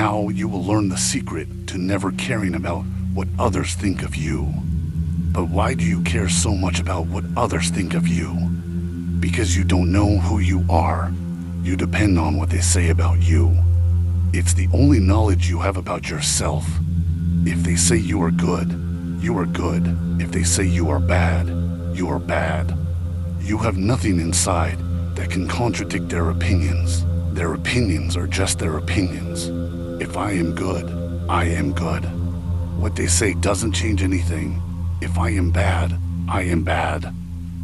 Now you will learn the secret to never caring about what others think of you. But why do you care so much about what others think of you? Because you don't know who you are. You depend on what they say about you. It's the only knowledge you have about yourself. If they say you are good, you are good. If they say you are bad, you are bad. You have nothing inside that can contradict their opinions. Their opinions are just their opinions. If I am good, I am good. What they say doesn't change anything. If I am bad, I am bad.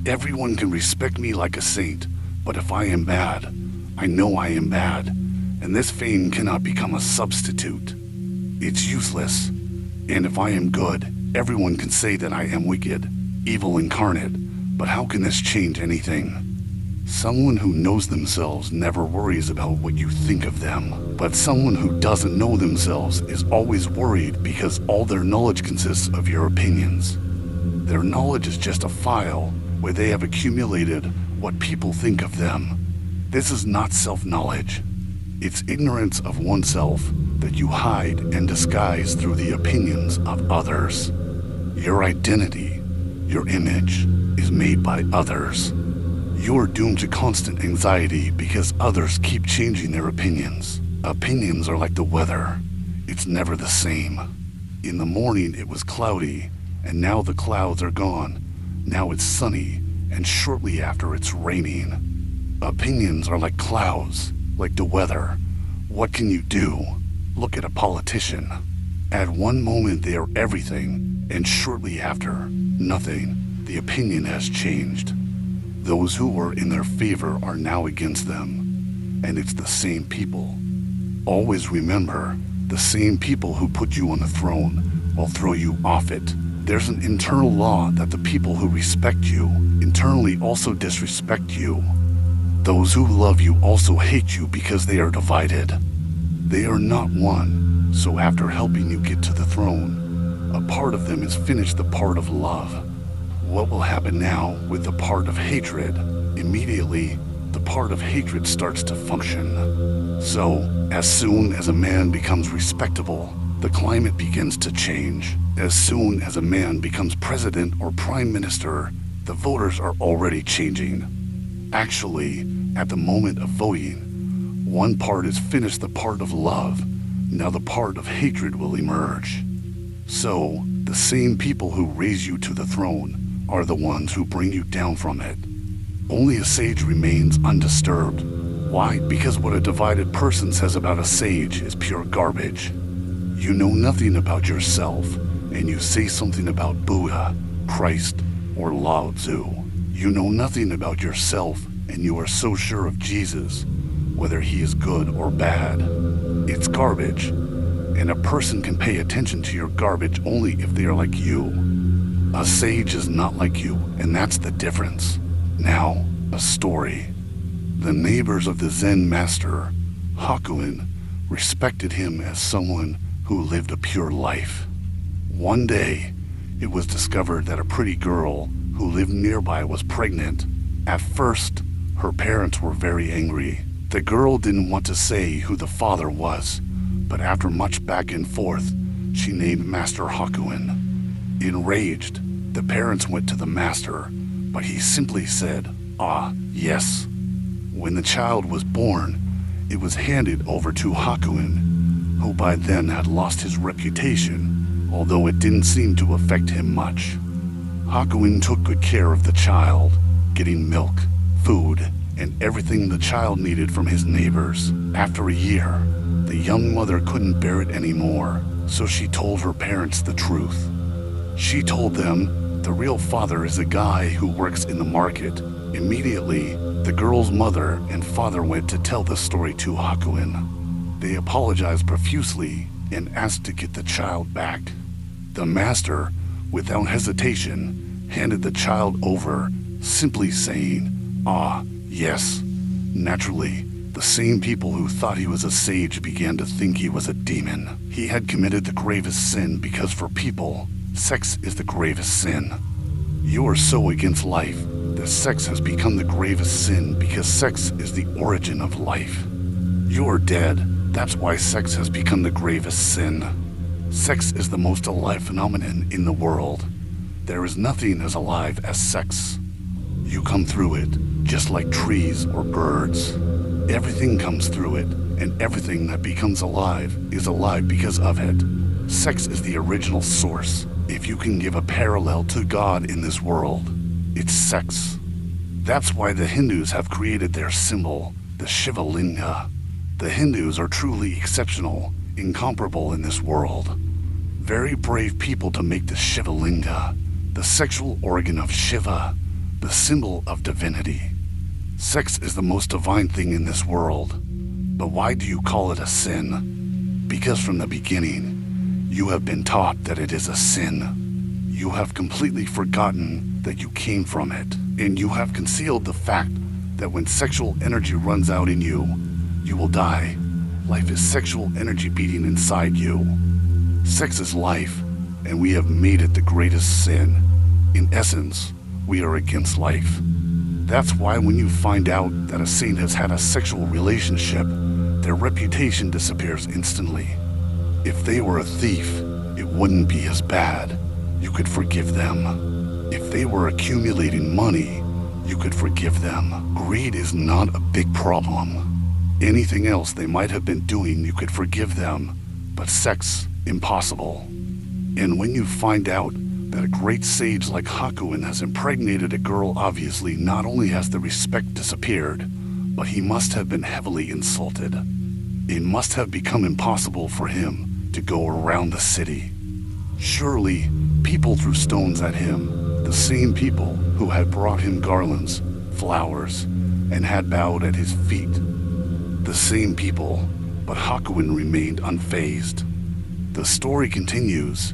Everyone can respect me like a saint, but if I am bad, I know I am bad, and this fame cannot become a substitute. It's useless. And if I am good, everyone can say that I am wicked, evil incarnate, but how can this change anything? Someone who knows themselves never worries about what you think of them, but someone who doesn't know themselves is always worried because all their knowledge consists of your opinions. Their knowledge is just a file where they have accumulated what people think of them. This is not self-knowledge. It's ignorance of oneself that you hide and disguise through the opinions of others. Your identity, your image, is made by others. You are doomed to constant anxiety because others keep changing their opinions. Opinions are like the weather. It's never the same. In the morning it was cloudy, and now the clouds are gone. Now it's sunny, and shortly after it's raining. Opinions are like clouds, like the weather. What can you do? Look at a politician. At one moment they are everything, and shortly after, nothing. The opinion has changed. Those who were in their favor are now against them, and it's the same people. Always remember, the same people who put you on the throne will throw you off it. There's an internal law that the people who respect you internally also disrespect you. Those who love you also hate you because they are divided. They are not one, so after helping you get to the throne, a part of them has finished the part of love. What will happen now with the part of hatred? Immediately, the part of hatred starts to function. So, as soon as a man becomes respectable, the climate begins to change. As soon as a man becomes president or prime minister, the voters are already changing. Actually, at the moment of voting, one part has finished the part of love. Now the part of hatred will emerge. So, the same people who raise you to the throne are the ones who bring you down from it. Only a sage remains undisturbed. Why? Because what a divided person says about a sage is pure garbage. You know nothing about yourself, and you say something about Buddha, Christ, or Lao Tzu. You know nothing about yourself, and you are so sure of Jesus, whether he is good or bad. It's garbage, and a person can pay attention to your garbage only if they are like you. A sage is not like you, and that's the difference. Now, a story. The neighbors of the Zen master, Hakuin, respected him as someone who lived a pure life. One day, it was discovered that a pretty girl who lived nearby was pregnant. At first, her parents were very angry. The girl didn't want to say who the father was, but after much back and forth, she named Master Hakuin. Enraged, the parents went to the master, but he simply said, "Ah, yes." When the child was born, it was handed over to Hakuin, who by then had lost his reputation, although it didn't seem to affect him much. Hakuin took good care of the child, getting milk, food, and everything the child needed from his neighbors. After a year, the young mother couldn't bear it anymore, so she told her parents the truth. She told them the real father is a guy who works in the market. Immediately, the girl's mother and father went to tell the story to Hakuin. They apologized profusely and asked to get the child back. The master, without hesitation, handed the child over, simply saying, "Ah, yes." Naturally, the same people who thought he was a sage began to think he was a demon. He had committed the gravest sin because for people, sex is the gravest sin. You are so against life that sex has become the gravest sin because sex is the origin of life. You are dead, That's why sex has become the gravest sin. Sex is the most alive phenomenon in the world. There is nothing as alive as sex. You come through it, just like trees or birds. Everything comes through it, and everything that becomes alive is alive because of it. Sex is the original source. If you can give a parallel to God in this world, it's sex. That's why the Hindus have created their symbol, the Shiva Linga. The Hindus are truly exceptional, incomparable in this world. Very brave people to make the Shiva Linga, the sexual organ of Shiva, the symbol of divinity. Sex is the most divine thing in this world. But why do you call it a sin? Because from the beginning, you have been taught that it is a sin. You have completely forgotten that you came from it, and you have concealed the fact that when sexual energy runs out in you, you will die. Life is sexual energy beating inside you. Sex is life, and we have made it the greatest sin. In essence, we are against life. That's why when you find out that a saint has had a sexual relationship, their reputation disappears instantly. If they were a thief, it wouldn't be as bad. You could forgive them. If they were accumulating money, you could forgive them. Greed is not a big problem. Anything else they might have been doing, you could forgive them. But sex, impossible. And when you find out that a great sage like Hakuin has impregnated a girl, obviously not only has the respect disappeared, but he must have been heavily insulted. It must have become impossible for him to go around the city. Surely, people threw stones at him, the same people who had brought him garlands, flowers, and had bowed at his feet. The same people, but Hakuin remained unfazed. The story continues.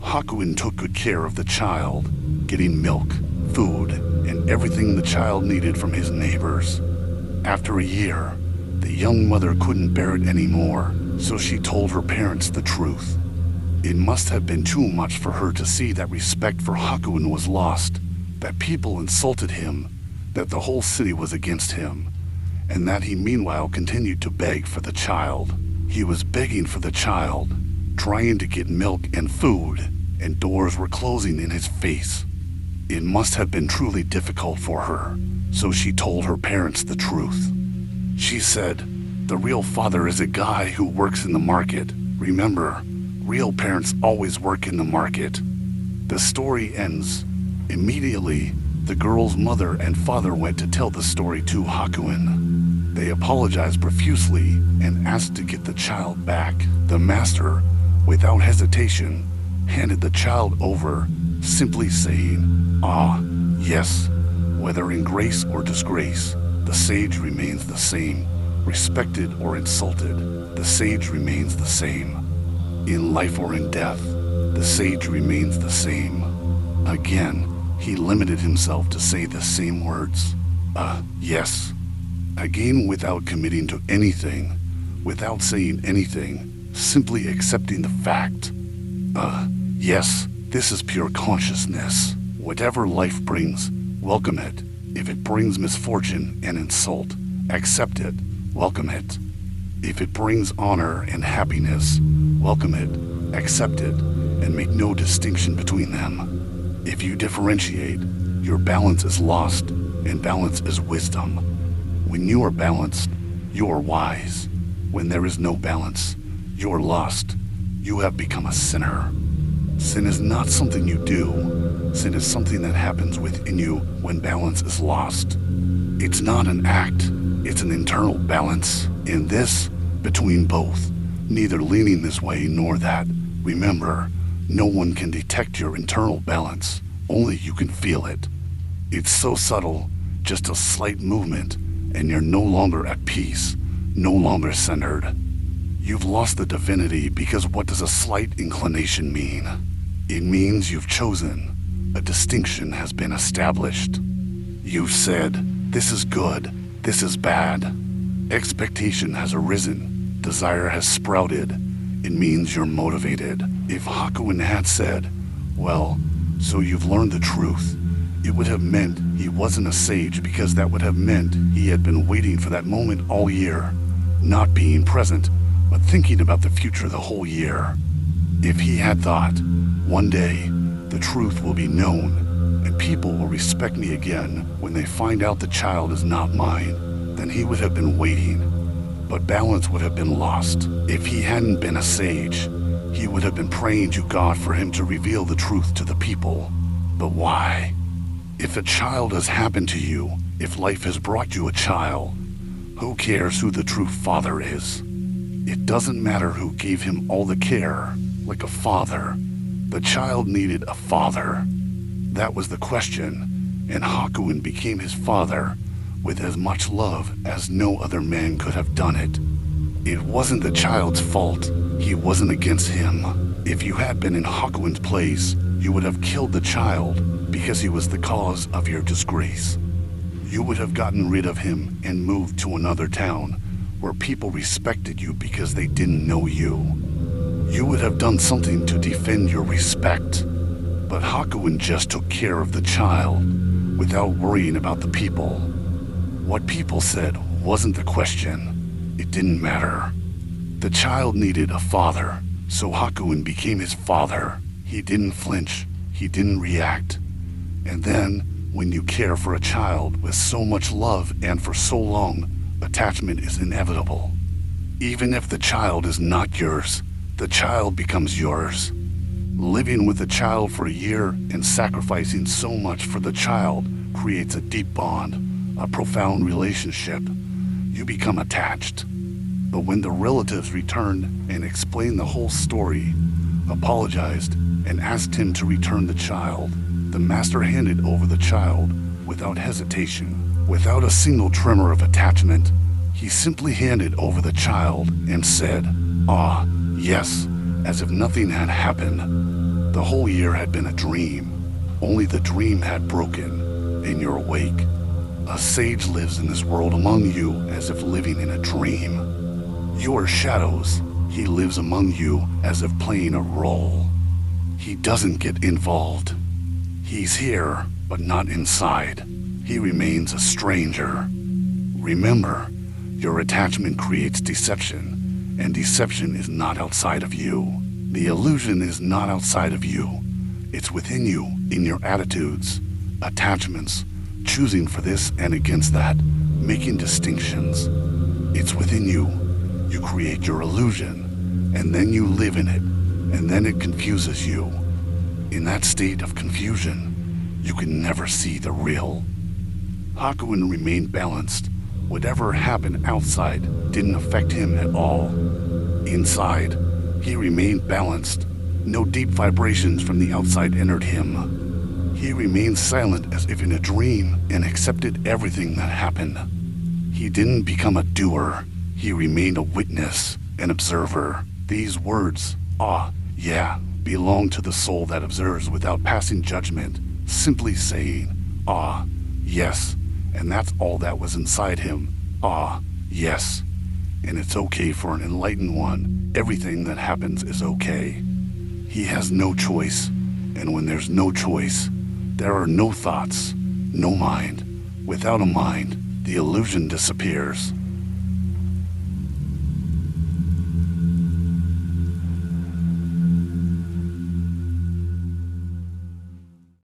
Hakuin took good care of the child, getting milk, food, and everything the child needed from his neighbors. After a year, the young mother couldn't bear it anymore, so she told her parents the truth. It must have been too much for her to see that respect for Hakuin was lost, that people insulted him, that the whole city was against him, and that he meanwhile continued to beg for the child. He was begging for the child, trying to get milk and food, and doors were closing in his face. It must have been truly difficult for her, so she told her parents the truth. She said, "The real father is a guy who works in the market. Remember, real parents always work in the market." The story ends. Immediately, the girl's mother and father went to tell the story to Hakuin. They apologized profusely and asked to get the child back. The master, without hesitation, handed the child over, simply saying, "Ah, yes." Whether in grace or disgrace, the sage remains the same. Respected or insulted, the sage remains the same. In life or in death, the sage remains the same. Again, he limited himself to say the same words. Yes. Again, without committing to anything, without saying anything, simply accepting the fact. Yes, this is pure consciousness. Whatever life brings, welcome it. If it brings misfortune and insult, accept it, welcome it. If it brings honor and happiness, welcome it, accept it, and make no distinction between them. If you differentiate, your balance is lost, and balance is wisdom. When you are balanced, you are wise. When there is no balance, you are lost. You have become a sinner. Sin is not something you do. Sin is something that happens within you when balance is lost. It's not an act, it's an internal balance. In this, between both, neither leaning this way nor that. Remember, no one can detect your internal balance, only you can feel it. It's so subtle, just a slight movement, and you're no longer at peace, no longer centered. You've lost the divinity because what does a slight inclination mean? It means you've chosen. A distinction has been established. You've said, this is good, this is bad. Expectation has arisen, desire has sprouted. It means you're motivated. If Hakuin had said, well, so you've learned the truth, it would have meant he wasn't a sage, because that would have meant he had been waiting for that moment all year. Not being present but thinking about the future the whole year. If he had thought, one day, the truth will be known, and people will respect me again when they find out the child is not mine, then he would have been waiting. But balance would have been lost. If he hadn't been a sage, he would have been praying to God for him to reveal the truth to the people. But why? If a child has happened to you, if life has brought you a child, who cares who the true father is? It doesn't matter who gave him all the care, like a father. The child needed a father. That was the question, and Hakuin became his father with as much love as no other man could have done it. It wasn't the child's fault. He wasn't against him. If you had been in Hakuin's place, you would have killed the child because he was the cause of your disgrace. You would have gotten rid of him and moved to another town where people respected you because they didn't know you. You would have done something to defend your respect. But Hakuin just took care of the child without worrying about the people. What people said wasn't the question. It didn't matter. The child needed a father, so Hakuin became his father. He didn't flinch. He didn't react. And then, when you care for a child with so much love and for so long, attachment is inevitable. Even if the child is not yours, the child becomes yours. Living with a child for a year and sacrificing so much for the child creates a deep bond, a profound relationship. You become attached. But when the relatives returned and explained the whole story, apologized, and asked him to return the child, the master handed over the child without hesitation, without a single tremor of attachment. He simply handed over the child and said, "Ah, yes," as if nothing had happened. The whole year had been a dream. Only the dream had broken, and you're awake. A sage lives in this world among you as if living in a dream. You are shadows. He lives among you as if playing a role. He doesn't get involved. He's here, but not inside. He remains a stranger. Remember, your attachment creates deception, and deception is not outside of you. The illusion is not outside of you. It's within you, in your attitudes, attachments, choosing for this and against that, making distinctions. It's within you. You create your illusion, and then you live in it, and then it confuses you. In that state of confusion, you can never see the real. Hakuin remained balanced. Whatever happened outside didn't affect him at all. Inside, he remained balanced. No deep vibrations from the outside entered him. He remained silent as if in a dream and accepted everything that happened. He didn't become a doer. He remained a witness, an observer. These words, "Ah, yeah," belong to the soul that observes without passing judgment, simply saying, "Ah, yes," and that's all that was inside him. "Ah, yes." And it's okay for an enlightened one. Everything that happens is okay. He has no choice, and when there's no choice, there are no thoughts, no mind. Without a mind, the illusion disappears.